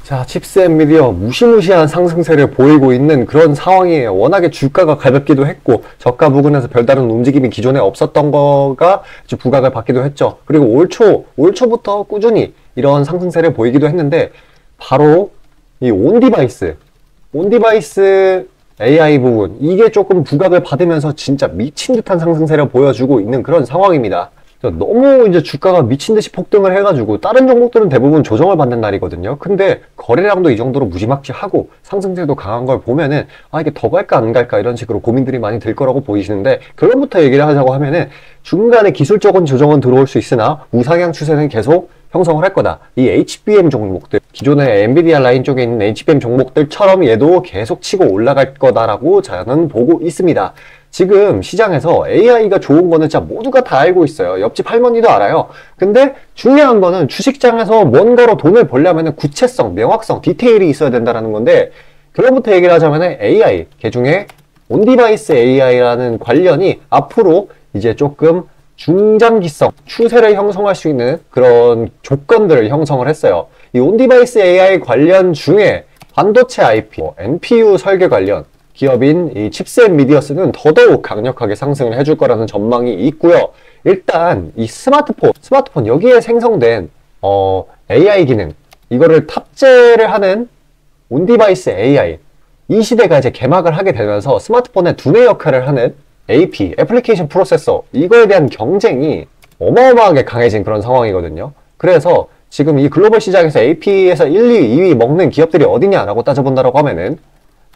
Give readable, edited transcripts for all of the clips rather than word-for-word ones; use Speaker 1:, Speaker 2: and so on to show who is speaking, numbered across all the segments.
Speaker 1: 자, 칩스 엔비디어 무시무시한 상승세를 보이고 있는 그런 상황이에요. 워낙에 주가가 가볍기도 했고 저가 부근에서 별다른 움직임이 기존에 없었던 거가 부각을 받기도 했죠. 그리고 올 초부터 꾸준히 이런 상승세를 보이기도 했는데 바로 이 온디바이스 AI 부분, 이게 조금 부각을 받으면서 진짜 미친 듯한 상승세를 보여주고 있는 그런 상황입니다. 너무 이제 주가가 미친 듯이 폭등을 해가지고 다른 종목들은 대부분 조정을 받는 날이거든요. 근데 거래량도 이 정도로 무지막지하고 상승세도 강한 걸 보면은 이게 더 갈까 안 갈까 이런 식으로 고민들이 많이 들 거라고 보이시는데, 결론부터 얘기를 하자고 하면은 중간에 기술적인 조정은 들어올 수 있으나 우상향 추세는 계속 형성을 할 거다. 이 HBM 종목들, 기존의 엔비디아 라인 쪽에 있는 HBM 종목들처럼 얘도 계속 치고 올라갈 거다라고 저는 보고 있습니다. 지금 시장에서 AI가 좋은 거는 진짜 모두가 다 알고 있어요. 옆집 할머니도 알아요. 근데 중요한 거는 주식장에서 뭔가로 돈을 벌려면 구체성, 명확성, 디테일이 있어야 된다는 건데, 결론부터 얘기를 하자면 AI, 그중에 온디바이스 AI라는 관련이 앞으로 이제 조금 중장기성 추세를 형성할 수 있는 그런 조건들을 형성을 했어요. 이 온디바이스 AI 관련 중에 반도체 IP, NPU 설계 관련 기업인 이 칩스 엔비디어스는 더더욱 강력하게 상승을 해줄 거라는 전망이 있고요. 일단 이 스마트폰 여기에 생성된 AI 기능, 이거를 탑재를 하는 온디바이스 AI, 이 시대가 이제 개막을 하게 되면서 스마트폰의 두뇌 역할을 하는 AP, 애플리케이션 프로세서, 이거에 대한 경쟁이 어마어마하게 강해진 그런 상황이거든요. 그래서 지금 이 글로벌 시장에서 AP에서 1, 2위 먹는 기업들이 어디냐라고 따져본다라고 하면은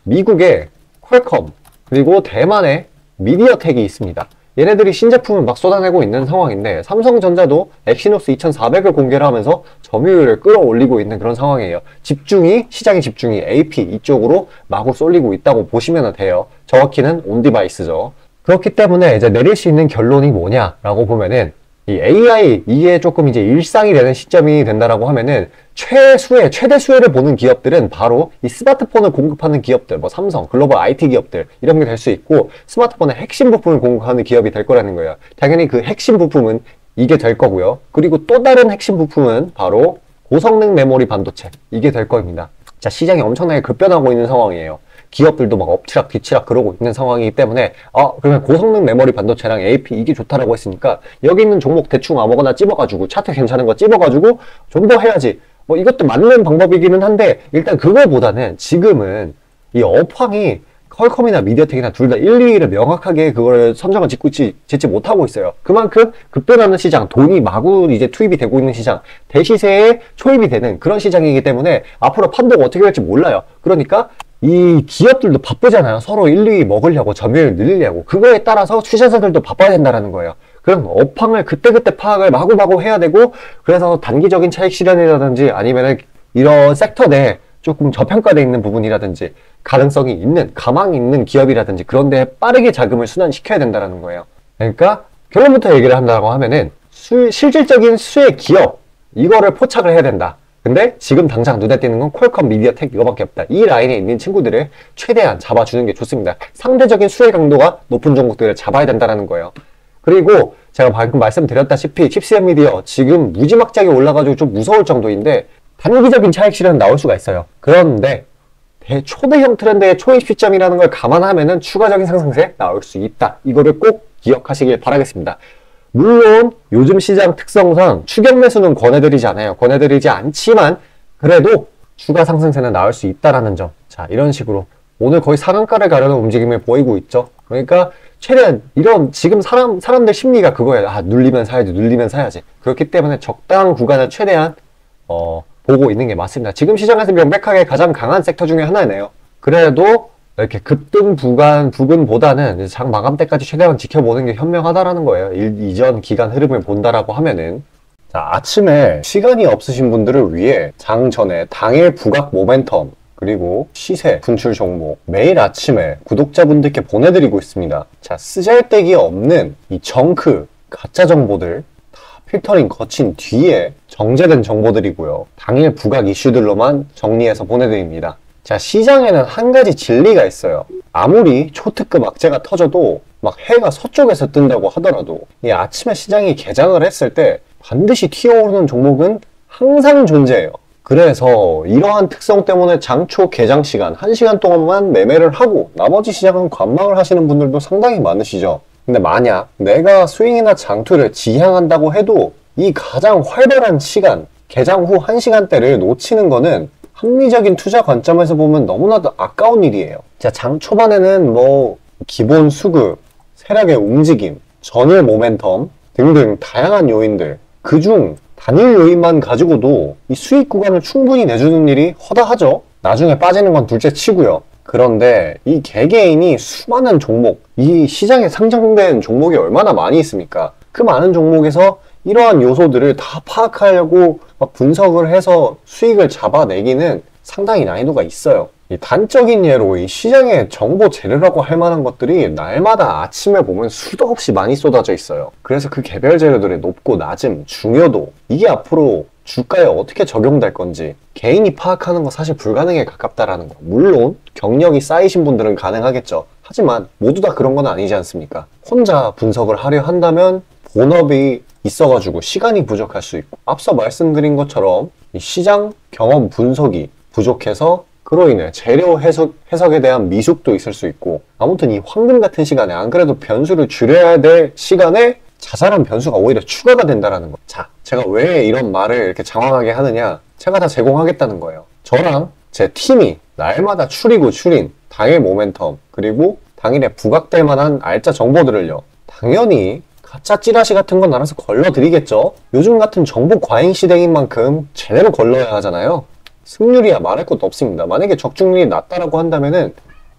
Speaker 1: 미국의 퀄컴, 그리고 대만의 미디어텍이 있습니다. 얘네들이 신제품을 막 쏟아내고 있는 상황인데, 삼성전자도 엑시노스 2400을 공개를 하면서 점유율을 끌어올리고 있는 그런 상황이에요. 시장의 집중이 AP 이쪽으로 마구 쏠리고 있다고 보시면 돼요. 정확히는 온디바이스죠. 그렇기 때문에 이제 내릴 수 있는 결론이 뭐냐라고 보면은, 이 AI, 이게 조금 이제 일상이 되는 시점이 된다라고 하면은 최대 수혜를 보는 기업들은 바로 이 스마트폰을 공급하는 기업들, 뭐 삼성, 글로벌 IT 기업들, 이런 게 될 수 있고, 스마트폰의 핵심 부품을 공급하는 기업이 될 거라는 거예요. 당연히 그 핵심 부품은 이게 될 거고요. 그리고 또 다른 핵심 부품은 바로 고성능 메모리 반도체, 이게 될 겁니다. 자, 시장이 엄청나게 급변하고 있는 상황이에요. 기업들도 막 엎치락 뒤치락 그러고 있는 상황이기 때문에 그러면 고성능 메모리 반도체랑 AP 이게 좋다라고 했으니까 여기 있는 종목 대충 아무거나 찝어가지고 차트 괜찮은 거 찝어가지고 좀 더 해야지, 뭐 이것도 맞는 방법이기는 한데, 일단 그거보다는 지금은 이 업황이 퀄컴이나 미디어텍이나 둘 다 1, 2위를 명확하게 그걸 선정을 짓지 못하고 있어요. 그만큼 급변하는 시장, 돈이 마구 이제 투입이 되고 있는 시장, 대시세에 초입이 되는 그런 시장이기 때문에 앞으로 판도가 어떻게 될지 몰라요. 그러니까 이 기업들도 바쁘잖아요. 서로 1, 2위 먹으려고, 점유율 늘리려고. 그거에 따라서 투자자들도 바빠야 된다는 거예요. 그럼 업황을 그때그때 파악을 마구마구 해야 되고, 그래서 단기적인 차익 실현이라든지 아니면은 이런 섹터 내에 조금 저평가되어 있는 부분이라든지 가능성이 있는, 가망이 있는 기업이라든지 그런 데에 빠르게 자금을 순환시켜야 된다는 거예요. 그러니까 결론부터 얘기를 한다고 하면은 실질적인 수혜 기업, 이거를 포착을 해야 된다. 근데 지금 당장 눈에 띄는 건 퀄컴, 미디어텍 이거밖에 없다. 이 라인에 있는 친구들을 최대한 잡아주는 게 좋습니다. 상대적인 수혜 강도가 높은 종목들을 잡아야 된다는 거예요. 그리고 제가 방금 말씀드렸다시피 칩스 엔비디어 지금 무지막지하게 올라가지고 좀 무서울 정도인데 단기적인 차익 실현은 나올 수가 있어요. 그런데 초대형 트렌드의 초입 시점이라는 걸 감안하면은 추가적인 상승세 나올 수 있다. 이거를 꼭 기억하시길 바라겠습니다. 물론 요즘 시장 특성상 추격 매수는 권해드리지 않아요. 권해드리지 않지만 그래도 추가 상승세는 나올 수 있다라는 점. 자, 이런 식으로 오늘 거의 상한가를 가려는 움직임을 보이고 있죠. 그러니까 최대한 이런 지금 사람들 심리가 그거예요. 눌리면 사야지. 그렇기 때문에 적당한 구간을 최대한 보고 있는 게 맞습니다. 지금 시장에서 명백하게 가장 강한 섹터 중에 하나네요. 그래도 이렇게 급등 부근보다는 장 마감 때까지 최대한 지켜보는 게 현명하다라는 거예요. 이전 기간 흐름을 본다라고 하면은. 자, 아침에 시간이 없으신 분들을 위해 장 전에 당일 부각 모멘텀, 그리고 시세 분출 종목 매일 아침에 구독자분들께 보내드리고 있습니다. 자, 쓰잘데기 없는 이 정크 가짜 정보들 다 필터링 거친 뒤에 정제된 정보들이고요. 당일 부각 이슈들로만 정리해서 보내드립니다. 자, 시장에는 한 가지 진리가 있어요. 아무리 초특급 악재가 터져도 막 해가 서쪽에서 뜬다고 하더라도 이 아침에 시장이 개장을 했을 때 반드시 튀어오르는 종목은 항상 존재해요. 그래서 이러한 특성 때문에 장초 개장 시간 1시간 동안만 매매를 하고 나머지 시장은 관망을 하시는 분들도 상당히 많으시죠. 근데 만약 내가 스윙이나 장투를 지향한다고 해도 이 가장 활발한 시간, 개장 후 1시간대를 놓치는 거는 합리적인 투자 관점에서 보면 너무나도 아까운 일이에요. 자, 장 초반에는 뭐 기본 수급, 세력의 움직임, 전일 모멘텀 등등 다양한 요인들, 그중 단일 요인만 가지고도 이 수익 구간을 충분히 내주는 일이 허다하죠. 나중에 빠지는 건 둘째 치고요. 그런데 이 개개인이 수많은 종목, 이 시장에 상장된 종목이 얼마나 많이 있습니까? 그 많은 종목에서 이러한 요소들을 다 파악하려고 분석을 해서 수익을 잡아내기는 상당히 난이도가 있어요. 이 단적인 예로 이 시장의 정보 재료라고 할 만한 것들이 날마다 아침에 보면 수도 없이 많이 쏟아져 있어요. 그래서 그 개별 재료들의 높고 낮음, 중요도, 이게 앞으로 주가에 어떻게 적용될 건지 개인이 파악하는 거 사실 불가능에 가깝다라는 거. 물론 경력이 쌓이신 분들은 가능하겠죠. 하지만 모두 다 그런 건 아니지 않습니까? 혼자 분석을 하려 한다면 본업이 있어가지고 시간이 부족할 수 있고, 앞서 말씀드린 것처럼 이 시장 경험 분석이 부족해서 그로 인해 재료 해석에 대한 미숙도 있을 수 있고, 아무튼 이 황금 같은 시간에 안 그래도 변수를 줄여야 될 시간에 자잘한 변수가 오히려 추가가 된다는 거. 자, 제가 왜 이런 말을 이렇게 장황하게 하느냐, 제가 다 제공하겠다는 거예요. 저랑 제 팀이 날마다 추리고 추린 당일 모멘텀, 그리고 당일에 부각될 만한 알짜 정보들을요, 당연히 가짜 찌라시 같은 건 알아서 걸러드리겠죠. 요즘 같은 정보 과잉 시대인 만큼 제대로 걸러야 하잖아요. 승률이야 말할 것도 없습니다. 만약에 적중률이 낮다라고 한다면은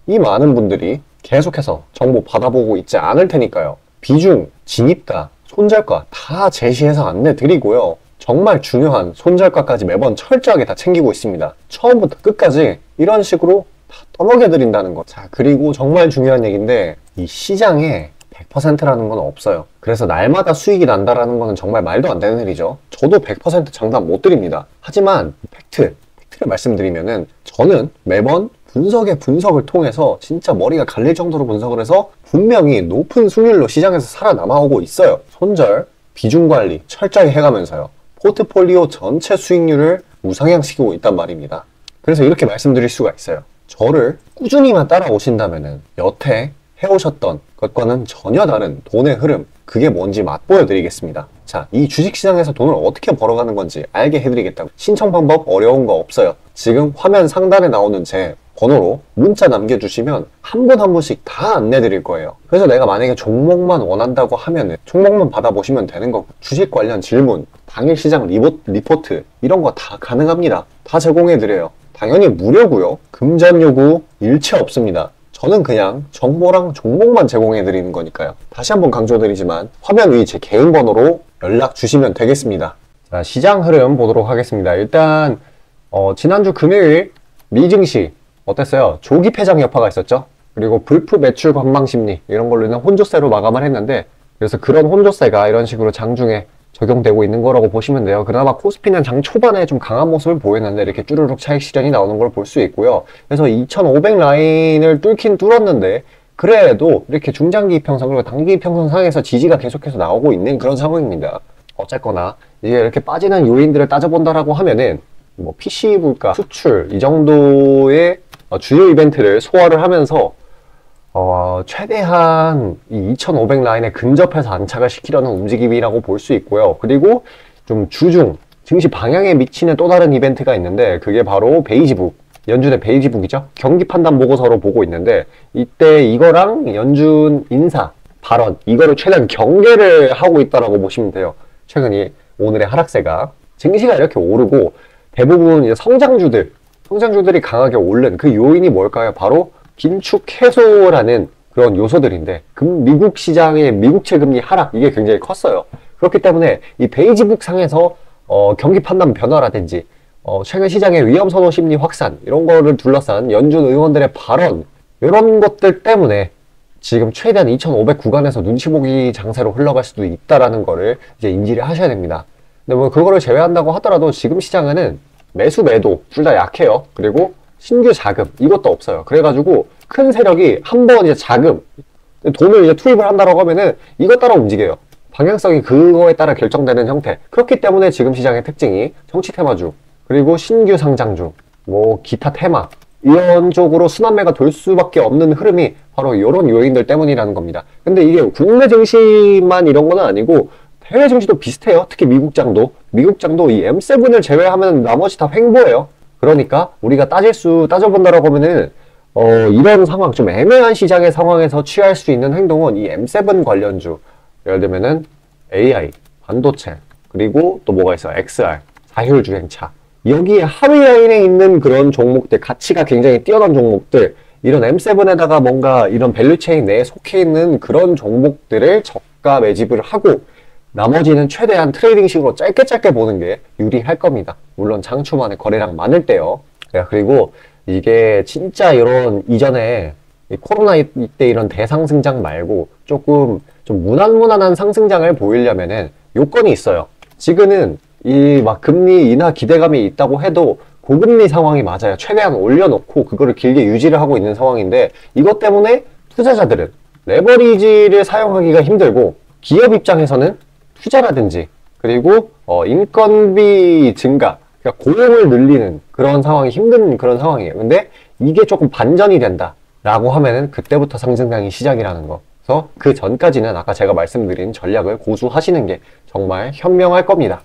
Speaker 1: 이 많은 분들이 계속해서 정보 받아보고 있지 않을 테니까요. 비중, 진입가, 손절가 다 제시해서 안내드리고요. 정말 중요한 손절가까지 매번 철저하게 다 챙기고 있습니다. 처음부터 끝까지 이런 식으로 다 떠먹여드린다는 거. 자, 그리고 정말 중요한 얘기인데, 이 시장에 100%라는 건 없어요. 그래서 날마다 수익이 난다라는 거는 정말 말도 안 되는 일이죠. 저도 100% 장담 못 드립니다. 하지만 팩트를 말씀드리면은, 저는 매번 분석을 통해서 진짜 머리가 갈릴 정도로 분석을 해서 분명히 높은 수익률로 시장에서 살아남아오고 있어요. 손절, 비중 관리 철저히 해가면서요. 포트폴리오 전체 수익률을 우상향시키고 있단 말입니다. 그래서 이렇게 말씀드릴 수가 있어요. 저를 꾸준히만 따라오신다면은 여태 해오셨던 것과는 전혀 다른 돈의 흐름, 그게 뭔지 맛보여 드리겠습니다. 자, 이 주식시장에서 돈을 어떻게 벌어가는 건지 알게 해드리겠다고. 신청 방법 어려운 거 없어요. 지금 화면 상단에 나오는 제 번호로 문자 남겨주시면 한 분 한 분씩 다 안내드릴 거예요. 그래서 내가 만약에 종목만 원한다고 하면은 종목만 받아보시면 되는 거고, 주식 관련 질문, 당일 시장 리포트 이런 거 다 가능합니다. 다 제공해드려요. 당연히 무료고요. 금전 요구 일체 없습니다. 저는 그냥 정보랑 종목만 제공해드리는 거니까요. 다시 한번 강조드리지만 화면 위 제 개인 번호로 연락 주시면 되겠습니다. 자, 시장 흐름 보도록 하겠습니다. 일단 지난주 금요일 미증시 어땠어요? 조기 폐장 여파가 있었죠. 그리고 불프 매출 관망 심리 이런 걸로 인한 혼조세로 마감을 했는데, 그래서 그런 혼조세가 이런 식으로 장중에 적용되고 있는 거라고 보시면 돼요. 그나마 코스피는 장 초반에 좀 강한 모습을 보였는데 이렇게 쭈루룩 차익 실현이 나오는 걸 볼 수 있고요. 그래서 2500 라인을 뚫긴 뚫었는데, 그래도 이렇게 중장기 이평선 그리고 단기 이평선 상에서 지지가 계속해서 나오고 있는 그런 상황입니다. 어쨌거나 이제 이렇게 빠지는 요인들을 따져본다라고 하면은 뭐 PC 물가, 수출 이 정도의 주요 이벤트를 소화를 하면서 최대한 이 2500 라인에 근접해서 안착을 시키려는 움직임이라고 볼 수 있고요. 그리고 좀 주중 증시 방향에 미치는 또 다른 이벤트가 있는데, 그게 바로 베이지북, 연준의 베이지북이죠. 경기 판단 보고서로 보고 있는데, 이때 이거랑 연준 인사 발언 이거를 최대한 경계를 하고 있다라고 보시면 돼요. 최근에 오늘의 하락세가, 증시가 이렇게 오르고 대부분 이제 성장주들이 강하게 오른 그 요인이 뭘까요? 바로 긴축 해소라는 그런 요소들인데, 미국 시장의 미국채 금리 하락, 이게 굉장히 컸어요. 그렇기 때문에 이 베이지북 상에서 경기 판단 변화라든지 최근 시장의 위험 선호 심리 확산 이런 거를 둘러싼 연준 의원들의 발언, 이런 것들 때문에 지금 최대한 2500 구간에서 눈치 보기 장세로 흘러갈 수도 있다라는 거를 이제 인지를 하셔야 됩니다. 근데 뭐 그거를 제외한다고 하더라도 지금 시장에는 매수 매도 둘 다 약해요. 그리고 신규 자금 이것도 없어요. 그래가지고 큰 세력이 한번 이제 자금 돈을 이제 투입을 한다라고 하면은 이것 따라 움직여요. 방향성이 그거에 따라 결정되는 형태. 그렇기 때문에 지금 시장의 특징이 정치 테마주, 그리고 신규 상장주, 뭐 기타 테마 이런 쪽으로 순환매가 돌 수밖에 없는 흐름이 바로 이런 요인들 때문이라는 겁니다. 근데 이게 국내 증시만 이런 건 아니고 해외 증시도 비슷해요. 특히 미국장도 이 M7을 제외하면 나머지 다 횡보예요. 그러니까 우리가 따져본다라고 하면은 이런 상황, 좀 애매한 시장의 상황에서 취할 수 있는 행동은 이 M7 관련주, 예를 들면은 AI, 반도체, 그리고 또 뭐가 있어? XR, 자율주행차. 여기에 하위 라인에 있는 그런 종목들, 가치가 굉장히 뛰어난 종목들, 이런 M7에다가 뭔가 이런 밸류체인 내에 속해 있는 그런 종목들을 저가 매집을 하고 나머지는 최대한 트레이딩식으로 짧게 보는 게 유리할 겁니다. 물론 장초반에 거래량 많을 때요. 그리고 이게 진짜 이런 이전에 코로나 때 이런 대상승장 말고 조금 좀 무난무난한 상승장을 보이려면은 요건이 있어요. 지금은 이 막 금리 인하 기대감이 있다고 해도 고금리 상황이 맞아요. 최대한 올려놓고 그거를 길게 유지를 하고 있는 상황인데 이것 때문에 투자자들은 레버리지를 사용하기가 힘들고 기업 입장에서는 투자라든지 그리고 인건비 증가, 그러니까 고용을 늘리는 그런 상황이 힘든 그런 상황이에요. 근데 이게 조금 반전이 된다라고 하면은 그때부터 상승장이 시작이라는 거. 그래서 그 전까지는 아까 제가 말씀드린 전략을 고수하시는 게 정말 현명할 겁니다.